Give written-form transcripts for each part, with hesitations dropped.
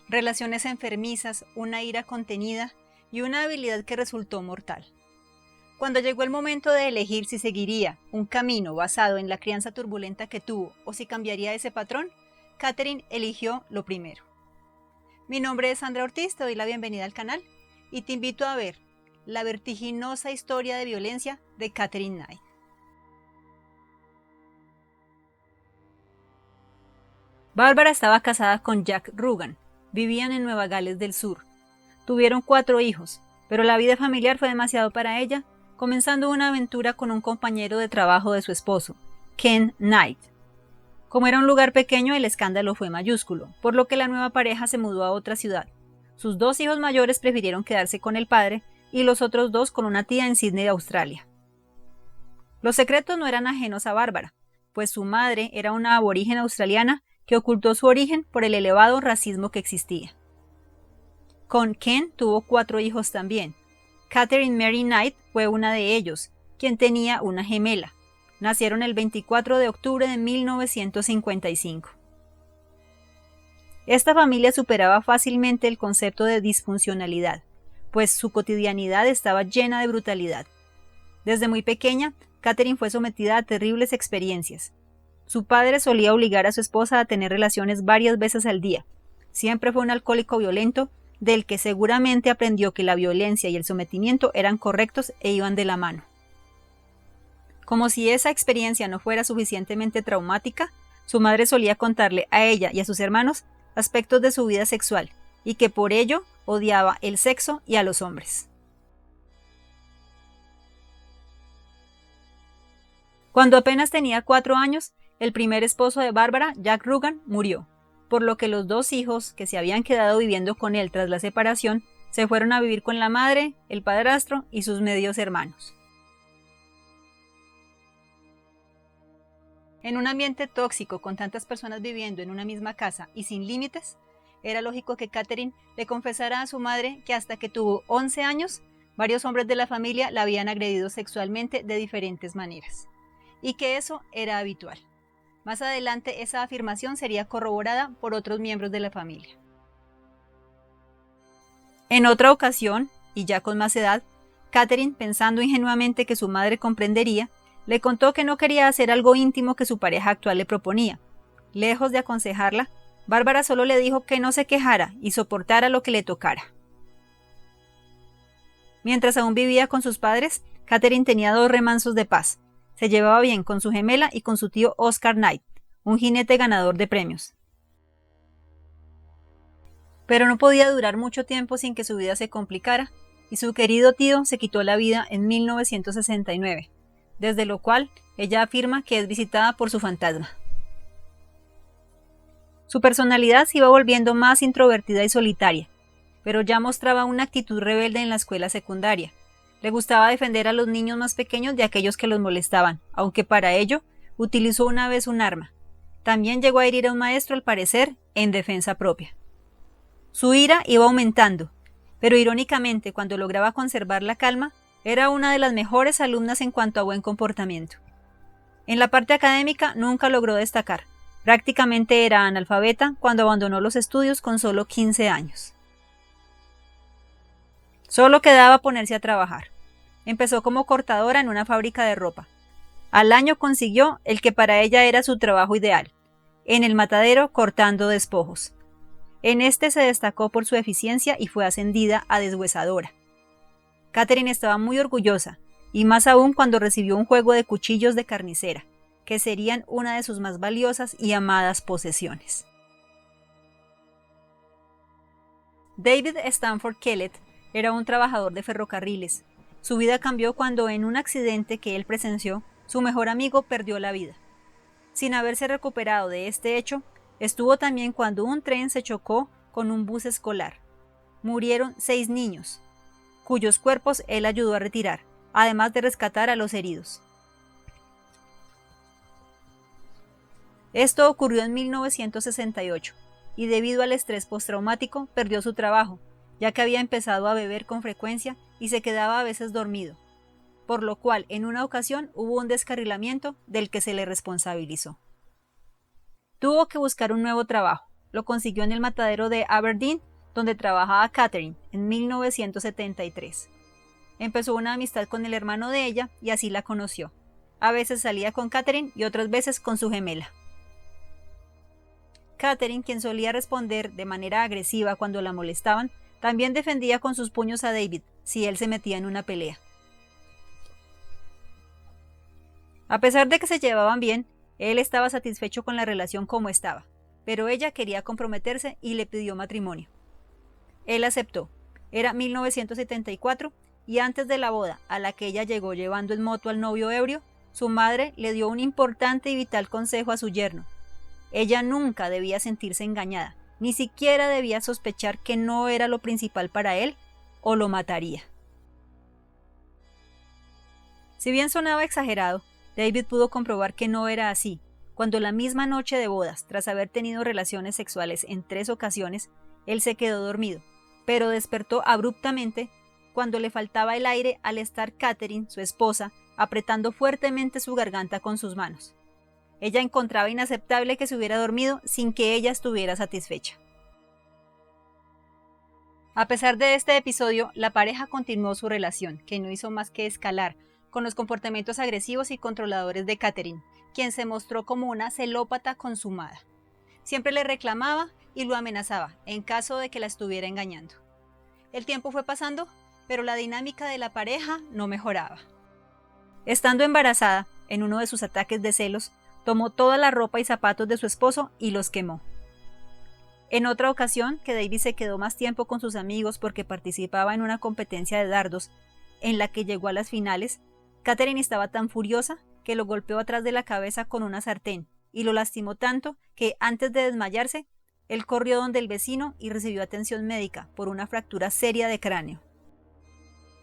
relaciones enfermizas, una ira contenida y una habilidad que resultó mortal. Cuando llegó el momento de elegir si seguiría un camino basado en la crianza turbulenta que tuvo o si cambiaría ese patrón, Katherine eligió lo primero. Mi nombre es Sandra Ortiz, te doy la bienvenida al canal y te invito a ver la vertiginosa historia de violencia de Katherine Knight. Bárbara estaba casada con Jack Rugan, vivían en Nueva Gales del Sur. Tuvieron 4 hijos, pero la vida familiar fue demasiado para ella, comenzando una aventura con un compañero de trabajo de su esposo, Ken Knight. Como era un lugar pequeño, el escándalo fue mayúsculo, por lo que la nueva pareja se mudó a otra ciudad. Sus 2 hijos mayores prefirieron quedarse con el padre y los otros 2 con una tía en Sídney, Australia. Los secretos no eran ajenos a Bárbara, pues su madre era una aborigen australiana que ocultó su origen por el elevado racismo que existía. Con Ken tuvo 4 hijos también. Katherine Mary Knight fue una de ellos, quien tenía una gemela. Nacieron el 24 de octubre de 1955. Esta familia superaba fácilmente el concepto de disfuncionalidad, pues su cotidianidad estaba llena de brutalidad. Desde muy pequeña, Katherine fue sometida a terribles experiencias. Su padre solía obligar a su esposa a tener relaciones varias veces al día. Siempre fue un alcohólico violento, del que seguramente aprendió que la violencia y el sometimiento eran correctos e iban de la mano. Como si esa experiencia no fuera suficientemente traumática, su madre solía contarle a ella y a sus hermanos aspectos de su vida sexual, y que por ello odiaba el sexo y a los hombres. Cuando apenas tenía 4 años, el primer esposo de Bárbara, Jack Rugan, murió, por lo que los 2 hijos que se habían quedado viviendo con él tras la separación se fueron a vivir con la madre, el padrastro y sus medios hermanos. En un ambiente tóxico con tantas personas viviendo en una misma casa y sin límites, era lógico que Katherine le confesara a su madre que hasta que tuvo 11 años, varios hombres de la familia la habían agredido sexualmente de diferentes maneras, y que eso era habitual. Más adelante esa afirmación sería corroborada por otros miembros de la familia. En otra ocasión, y ya con más edad, Katherine, pensando ingenuamente que su madre comprendería, le contó que no quería hacer algo íntimo que su pareja actual le proponía. Lejos de aconsejarla, Bárbara solo le dijo que no se quejara y soportara lo que le tocara. Mientras aún vivía con sus padres, Katherine tenía 2 remansos de paz. Se llevaba bien con su gemela y con su tío Oscar Knight, un jinete ganador de premios. Pero no podía durar mucho tiempo sin que su vida se complicara, y su querido tío se quitó la vida en 1969, desde lo cual ella afirma que es visitada por su fantasma. Su personalidad se iba volviendo más introvertida y solitaria, pero ya mostraba una actitud rebelde en la escuela secundaria. Le gustaba defender a los niños más pequeños de aquellos que los molestaban, aunque para ello utilizó una vez un arma. También llegó a herir a un maestro, al parecer, en defensa propia. Su ira iba aumentando, pero irónicamente, cuando lograba conservar la calma, era una de las mejores alumnas en cuanto a buen comportamiento. En la parte académica nunca logró destacar. Prácticamente era analfabeta cuando abandonó los estudios con solo 15 años. Solo quedaba ponerse a trabajar. Empezó como cortadora en una fábrica de ropa. Al año consiguió el que para ella era su trabajo ideal, en el matadero cortando despojos. En este se destacó por su eficiencia y fue ascendida a deshuesadora. Katherine estaba muy orgullosa, y más aún cuando recibió un juego de cuchillos de carnicera, que serían una de sus más valiosas y amadas posesiones. David Stanford Kellett era un trabajador de ferrocarriles. Su vida cambió cuando, en un accidente que él presenció, su mejor amigo perdió la vida. Sin haberse recuperado de este hecho, estuvo también cuando un tren se chocó con un bus escolar. Murieron 6 niños, cuyos cuerpos él ayudó a retirar, además de rescatar a los heridos. Esto ocurrió en 1968, y debido al estrés postraumático perdió su trabajo, ya que había empezado a beber con frecuencia y se quedaba a veces dormido, por lo cual en una ocasión hubo un descarrilamiento del que se le responsabilizó. Tuvo que buscar un nuevo trabajo, lo consiguió en el matadero de Aberdeen, donde trabajaba Catherine, en 1973. Empezó una amistad con el hermano de ella y así la conoció. A veces salía con Catherine y otras veces con su gemela. Catherine, quien solía responder de manera agresiva cuando la molestaban, también defendía con sus puños a David si él se metía en una pelea. A pesar de que se llevaban bien, él estaba satisfecho con la relación como estaba, pero ella quería comprometerse y le pidió matrimonio. Él aceptó. Era 1974 y antes de la boda, a la que ella llegó llevando en moto al novio ebrio, su madre le dio un importante y vital consejo a su yerno. Ella nunca debía sentirse engañada, ni siquiera debía sospechar que no era lo principal para él, o lo mataría. Si bien sonaba exagerado, David pudo comprobar que no era así, cuando la misma noche de bodas, tras haber tenido relaciones sexuales en 3 ocasiones, él se quedó dormido, pero despertó abruptamente cuando le faltaba el aire al estar Catherine, su esposa, apretando fuertemente su garganta con sus manos. Ella encontraba inaceptable que se hubiera dormido sin que ella estuviera satisfecha. A pesar de este episodio, la pareja continuó su relación, que no hizo más que escalar, con los comportamientos agresivos y controladores de Catherine, quien se mostró como una celópata consumada. Siempre le reclamaba y lo amenazaba en caso de que la estuviera engañando. El tiempo fue pasando, pero la dinámica de la pareja no mejoraba. Estando embarazada, en uno de sus ataques de celos, tomó toda la ropa y zapatos de su esposo y los quemó. En otra ocasión, que David se quedó más tiempo con sus amigos porque participaba en una competencia de dardos, en la que llegó a las finales, Catherine estaba tan furiosa que lo golpeó atrás de la cabeza con una sartén y lo lastimó tanto que, antes de desmayarse, él corrió donde el vecino y recibió atención médica por una fractura seria de cráneo.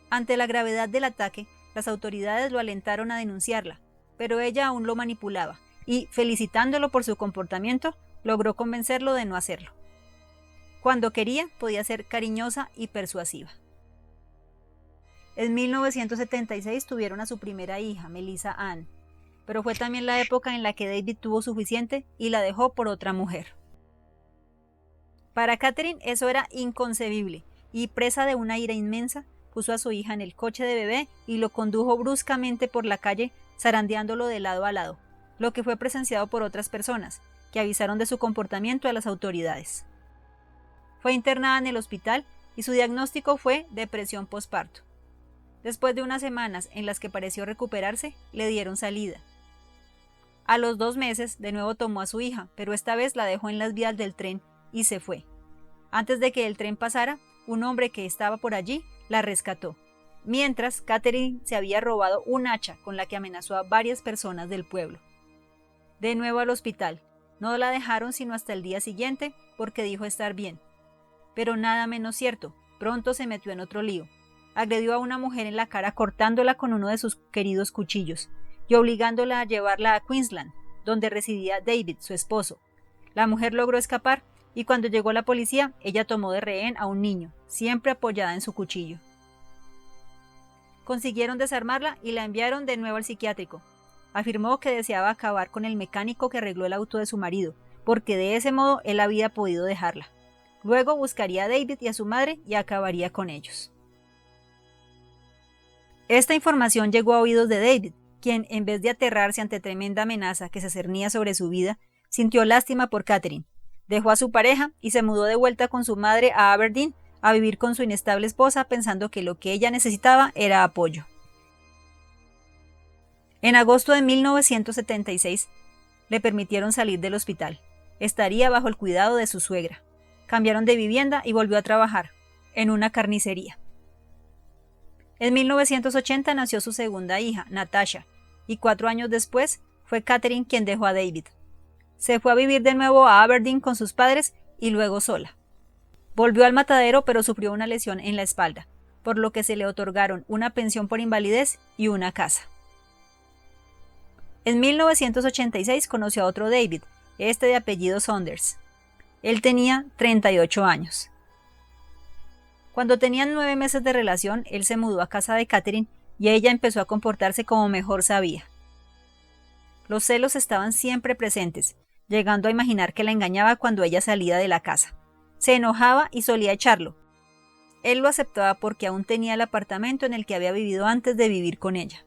Ante la gravedad del ataque, las autoridades lo alentaron a denunciarla, pero ella aún lo manipulaba y, felicitándolo por su comportamiento, logró convencerlo de no hacerlo. Cuando quería, podía ser cariñosa y persuasiva. En 1976 tuvieron a su primera hija, Melissa Ann, pero fue también la época en la que David tuvo suficiente y la dejó por otra mujer. Para Catherine eso era inconcebible, y presa de una ira inmensa, puso a su hija en el coche de bebé y lo condujo bruscamente por la calle, zarandeándolo de lado a lado, lo que fue presenciado por otras personas, que avisaron de su comportamiento a las autoridades. Fue internada en el hospital y su diagnóstico fue depresión posparto. Después de unas semanas en las que pareció recuperarse, le dieron salida. A los 2 meses, de nuevo tomó a su hija, pero esta vez la dejó en las vías del tren y se fue. Antes de que el tren pasara, un hombre que estaba por allí la rescató, mientras Catherine se había robado un hacha con la que amenazó a varias personas del pueblo. De nuevo al hospital. No la dejaron sino hasta el día siguiente porque dijo estar bien. Pero nada menos cierto, pronto se metió en otro lío. Agredió a una mujer en la cara cortándola con uno de sus queridos cuchillos y obligándola a llevarla a Queensland, donde residía David, su esposo. La mujer logró escapar y cuando llegó la policía, ella tomó de rehén a un niño, siempre apoyada en su cuchillo. Consiguieron desarmarla y la enviaron de nuevo al psiquiátrico. Afirmó que deseaba acabar con el mecánico que arregló el auto de su marido, porque de ese modo él había podido dejarla. Luego buscaría a David y a su madre y acabaría con ellos. Esta información llegó a oídos de David, quien, en vez de aterrarse ante tremenda amenaza que se cernía sobre su vida, sintió lástima por Catherine. Dejó a su pareja y se mudó de vuelta con su madre a Aberdeen a vivir con su inestable esposa pensando que lo que ella necesitaba era apoyo. En agosto de 1976 le permitieron salir del hospital. Estaría bajo el cuidado de su suegra. Cambiaron de vivienda y volvió a trabajar en una carnicería. En 1980 nació su segunda hija, Natasha, y 4 años después fue Catherine quien dejó a David. Se fue a vivir de nuevo a Aberdeen con sus padres y luego sola. Volvió al matadero pero sufrió una lesión en la espalda, por lo que se le otorgaron una pensión por invalidez y una casa. En 1986 conoció a otro David, este de apellido Saunders. Él tenía 38 años. Cuando tenían 9 meses de relación, él se mudó a casa de Catherine y ella empezó a comportarse como mejor sabía. Los celos estaban siempre presentes, llegando a imaginar que la engañaba cuando ella salía de la casa. Se enojaba y solía echarlo. Él lo aceptaba porque aún tenía el apartamento en el que había vivido antes de vivir con ella.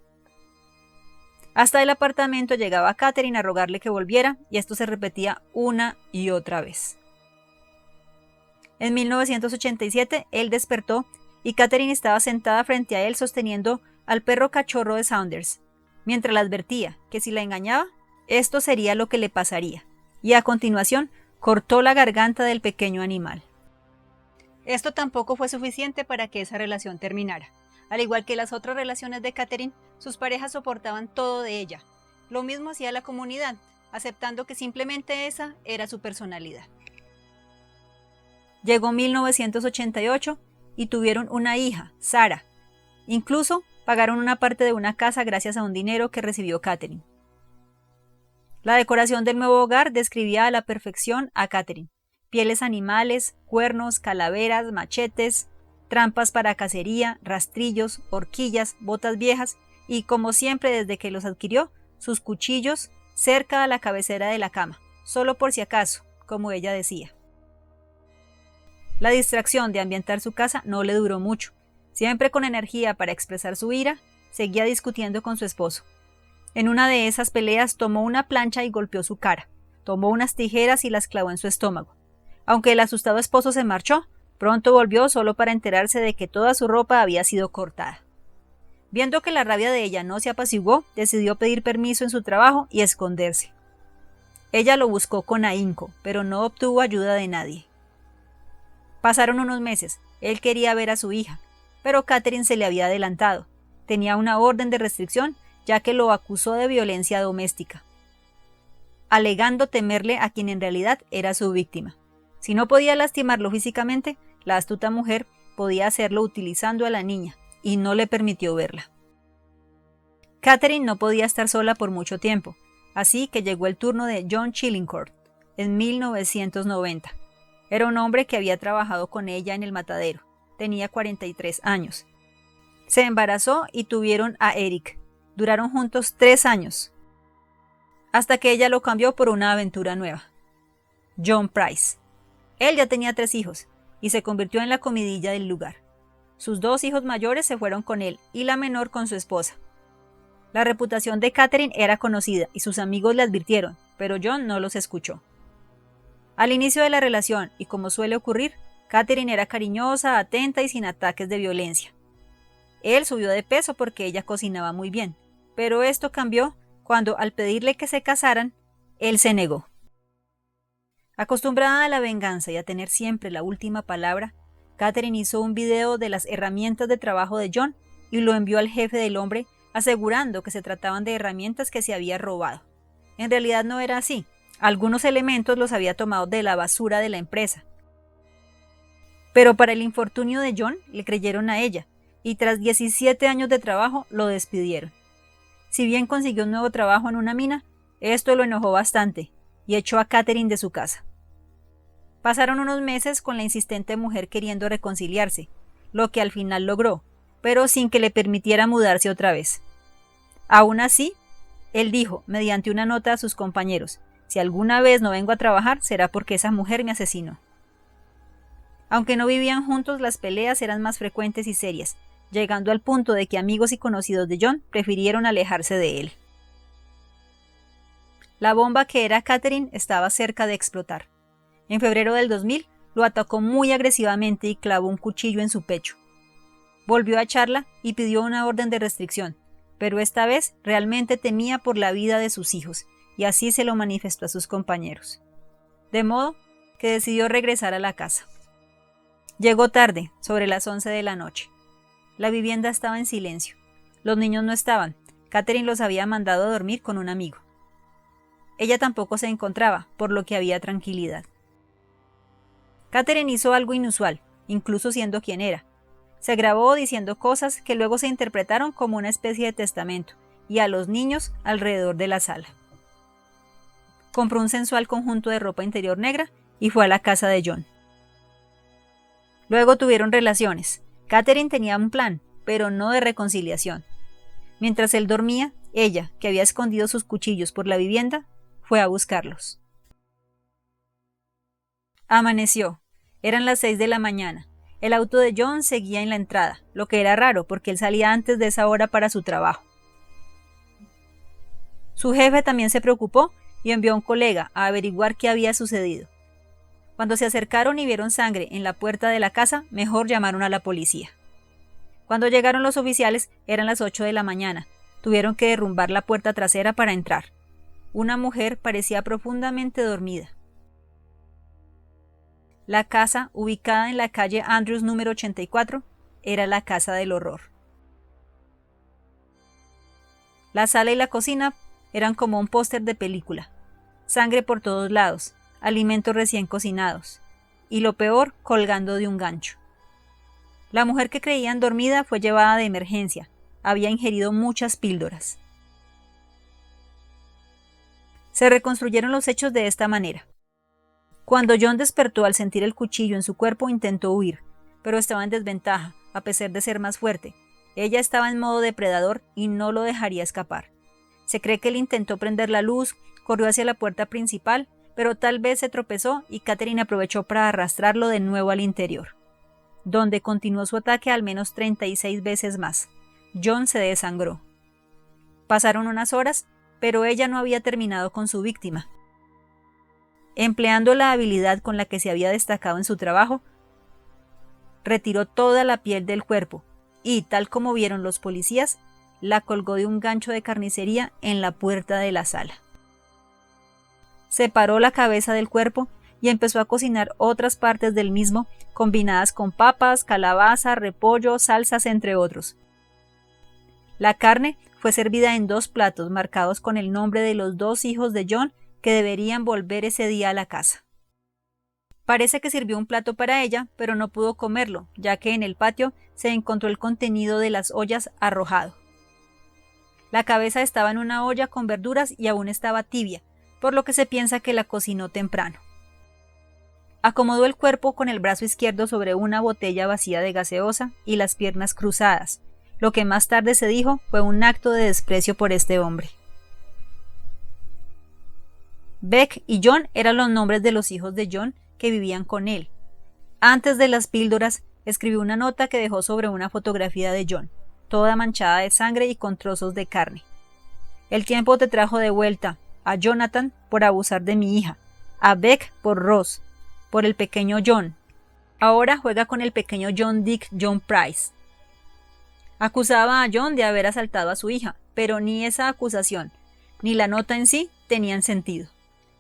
Hasta el apartamento llegaba Katherine a rogarle que volviera, y esto se repetía una y otra vez. En 1987, él despertó y Katherine estaba sentada frente a él sosteniendo al perro cachorro de Saunders, mientras le advertía que si la engañaba, esto sería lo que le pasaría, y a continuación cortó la garganta del pequeño animal. Esto tampoco fue suficiente para que esa relación terminara. Al igual que las otras relaciones de Katherine, sus parejas soportaban todo de ella. Lo mismo hacía la comunidad, aceptando que simplemente esa era su personalidad. Llegó 1988 y tuvieron una hija, Sarah. Incluso pagaron una parte de una casa gracias a un dinero que recibió Katherine. La decoración del nuevo hogar describía a la perfección a Katherine. Pieles animales, cuernos, calaveras, machetes, trampas para cacería, rastrillos, horquillas, botas viejas y, como siempre desde que los adquirió, sus cuchillos cerca a la cabecera de la cama, solo por si acaso, como ella decía. La distracción de ambientar su casa no le duró mucho. Siempre con energía para expresar su ira, seguía discutiendo con su esposo. En una de esas peleas tomó una plancha y golpeó su cara. Tomó unas tijeras y las clavó en su estómago. Aunque el asustado esposo se marchó, pronto volvió solo para enterarse de que toda su ropa había sido cortada. Viendo que la rabia de ella no se apaciguó, decidió pedir permiso en su trabajo y esconderse. Ella lo buscó con ahínco, pero no obtuvo ayuda de nadie. Pasaron unos meses. Él quería ver a su hija, pero Katherine se le había adelantado. Tenía una orden de restricción, ya que lo acusó de violencia doméstica, alegando temerle a quien en realidad era su víctima. Si no podía lastimarlo físicamente, la astuta mujer podía hacerlo utilizando a la niña, y no le permitió verla. Katherine no podía estar sola por mucho tiempo, así que llegó el turno de John Chillincourt en 1990. Era un hombre que había trabajado con ella en el matadero. Tenía 43 años. Se embarazó y tuvieron a Eric. Duraron juntos 3 años, hasta que ella lo cambió por una aventura nueva. John Price. Él ya tenía 3 hijos y se convirtió en la comidilla del lugar. Sus 2 hijos mayores se fueron con él y la menor con su esposa. La reputación de Katherine era conocida y sus amigos le advirtieron, pero John no los escuchó. Al inicio de la relación, y como suele ocurrir, Katherine era cariñosa, atenta y sin ataques de violencia. Él subió de peso porque ella cocinaba muy bien, pero esto cambió cuando, al pedirle que se casaran, él se negó. Acostumbrada a la venganza y a tener siempre la última palabra, Katherine hizo un video de las herramientas de trabajo de John y lo envió al jefe del hombre, asegurando que se trataban de herramientas que se había robado. En realidad no era así. Algunos elementos los había tomado de la basura de la empresa. Pero para el infortunio de John, le creyeron a ella, y tras 17 años de trabajo lo despidieron. Si bien consiguió un nuevo trabajo en una mina, esto lo enojó bastante y echó a Katherine de su casa. Pasaron unos meses con la insistente mujer queriendo reconciliarse, lo que al final logró, pero sin que le permitiera mudarse otra vez. Aún así, él dijo, mediante una nota a sus compañeros, si alguna vez no vengo a trabajar será porque esa mujer me asesinó. Aunque no vivían juntos, las peleas eran más frecuentes y serias, llegando al punto de que amigos y conocidos de John prefirieron alejarse de él. La bomba que era Katherine estaba cerca de explotar. En febrero del 2000 lo atacó muy agresivamente y clavó un cuchillo en su pecho. Volvió a echarla y pidió una orden de restricción, pero esta vez realmente temía por la vida de sus hijos, y así se lo manifestó a sus compañeros. De modo que decidió regresar a la casa. Llegó tarde, sobre las 11 de la noche. La vivienda estaba en silencio. Los niños no estaban. Katherine los había mandado a dormir con un amigo. Ella tampoco se encontraba, por lo que había tranquilidad. Katherine hizo algo inusual, incluso siendo quien era. Se grabó diciendo cosas que luego se interpretaron como una especie de testamento, y a los niños alrededor de la sala. Compró un sensual conjunto de ropa interior negra y fue a la casa de John. Luego tuvieron relaciones. Katherine tenía un plan, pero no de reconciliación. Mientras él dormía, ella, que había escondido sus cuchillos por la vivienda, fue a buscarlos. Amaneció. Eran las 6 de la mañana. El auto de John seguía en la entrada, lo que era raro porque él salía antes de esa hora para su trabajo. Su jefe también se preocupó y envió a un colega a averiguar qué había sucedido. Cuando se acercaron y vieron sangre en la puerta de la casa, mejor llamaron a la policía. Cuando llegaron los oficiales, eran las 8 de la mañana. Tuvieron que derrumbar la puerta trasera para entrar. Una mujer parecía profundamente dormida. La casa, ubicada en la calle Andrews número 84, era la casa del horror. La sala y la cocina eran como un póster de película. Sangre por todos lados, alimentos recién cocinados, y lo peor, colgando de un gancho. La mujer que creían dormida fue llevada de emergencia. Había ingerido muchas píldoras. Se reconstruyeron los hechos de esta manera. Cuando John despertó al sentir el cuchillo en su cuerpo, intentó huir, pero estaba en desventaja, a pesar de ser más fuerte. Ella estaba en modo depredador y no lo dejaría escapar. Se cree que él intentó prender la luz, corrió hacia la puerta principal, pero tal vez se tropezó y Catherine aprovechó para arrastrarlo de nuevo al interior, donde continuó su ataque al menos 36 veces más. John se desangró. Pasaron unas horas, pero ella no había terminado con su víctima. Empleando la habilidad con la que se había destacado en su trabajo, retiró toda la piel del cuerpo y, tal como vieron los policías, la colgó de un gancho de carnicería en la puerta de la sala. Separó la cabeza del cuerpo y empezó a cocinar otras partes del mismo, combinadas con papas, calabaza, repollo, salsas, entre otros. La carne fue servida en 2 platos marcados con el nombre de los 2 hijos de John que deberían volver ese día a la casa. Parece que sirvió un plato para ella, pero no pudo comerlo, ya que en el patio se encontró el contenido de las ollas arrojado. La cabeza estaba en una olla con verduras y aún estaba tibia, por lo que se piensa que la cocinó temprano. Acomodó el cuerpo con el brazo izquierdo sobre una botella vacía de gaseosa y las piernas cruzadas. Lo que más tarde se dijo fue un acto de desprecio por este hombre. Beck y John eran los nombres de los hijos de John que vivían con él. Antes de las píldoras, escribió una nota que dejó sobre una fotografía de John, toda manchada de sangre y con trozos de carne. El tiempo te trajo de vuelta, a Jonathan por abusar de mi hija, a Beck por Ross, por el pequeño John. Ahora juega con el pequeño John Dick John Price. Acusaba a John de haber asaltado a su hija, pero ni esa acusación, ni la nota en sí tenían sentido.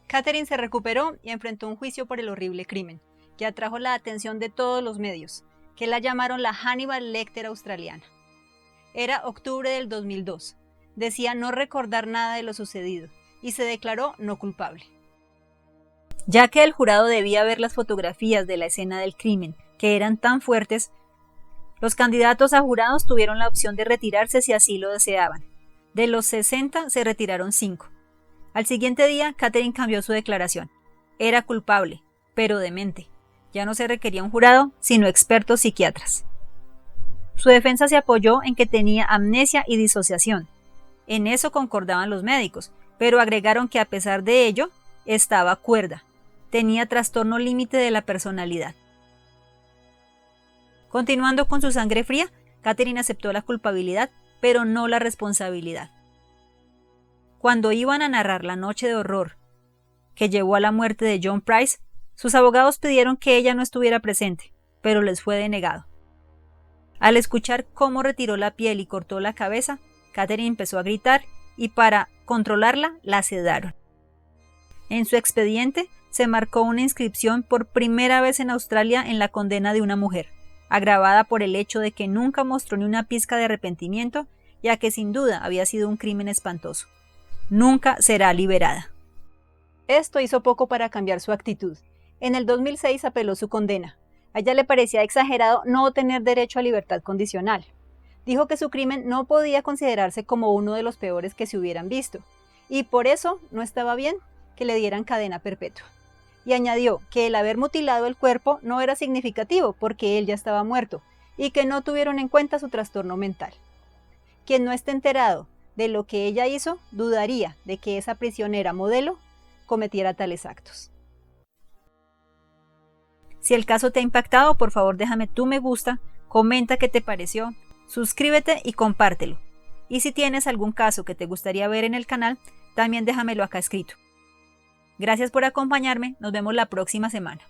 Catherine se recuperó y enfrentó un juicio por el horrible crimen, que atrajo la atención de todos los medios, que la llamaron la Hannibal Lecter australiana. Era octubre del 2002. Decía no recordar nada de lo sucedido y se declaró no culpable. Ya que el jurado debía ver las fotografías de la escena del crimen, que eran tan fuertes, los candidatos a jurados tuvieron la opción de retirarse si así lo deseaban. De los 60 se retiraron 5. Al siguiente día, Catherine cambió su declaración. Era culpable, pero demente. Ya no se requería un jurado, sino expertos psiquiatras. Su defensa se apoyó en que tenía amnesia y disociación. En eso concordaban los médicos, pero agregaron que a pesar de ello, estaba cuerda. Tenía trastorno límite de la personalidad. Continuando con su sangre fría, Catherine aceptó la culpabilidad, pero no la responsabilidad. Cuando iban a narrar la noche de horror que llevó a la muerte de John Price, sus abogados pidieron que ella no estuviera presente, pero les fue denegado. Al escuchar cómo retiró la piel y cortó la cabeza, Catherine empezó a gritar y para controlarla la sedaron. En su expediente se marcó una inscripción por primera vez en Australia en la condena de una mujer, agravada por el hecho de que nunca mostró ni una pizca de arrepentimiento, ya que sin duda había sido un crimen espantoso. Nunca será liberada. Esto hizo poco para cambiar su actitud. En el 2006 apeló su condena. A ella le parecía exagerado no tener derecho a libertad condicional. Dijo que su crimen no podía considerarse como uno de los peores que se hubieran visto, y por eso no estaba bien que le dieran cadena perpetua. Y añadió que el haber mutilado el cuerpo no era significativo porque él ya estaba muerto, y que no tuvieron en cuenta su trastorno mental. Quien no esté enterado de lo que ella hizo, dudaría de que esa prisionera modelo cometiera tales actos. Si el caso te ha impactado, por favor déjame tu me gusta, comenta qué te pareció, suscríbete y compártelo. Y si tienes algún caso que te gustaría ver en el canal, también déjamelo acá escrito. Gracias por acompañarme, nos vemos la próxima semana.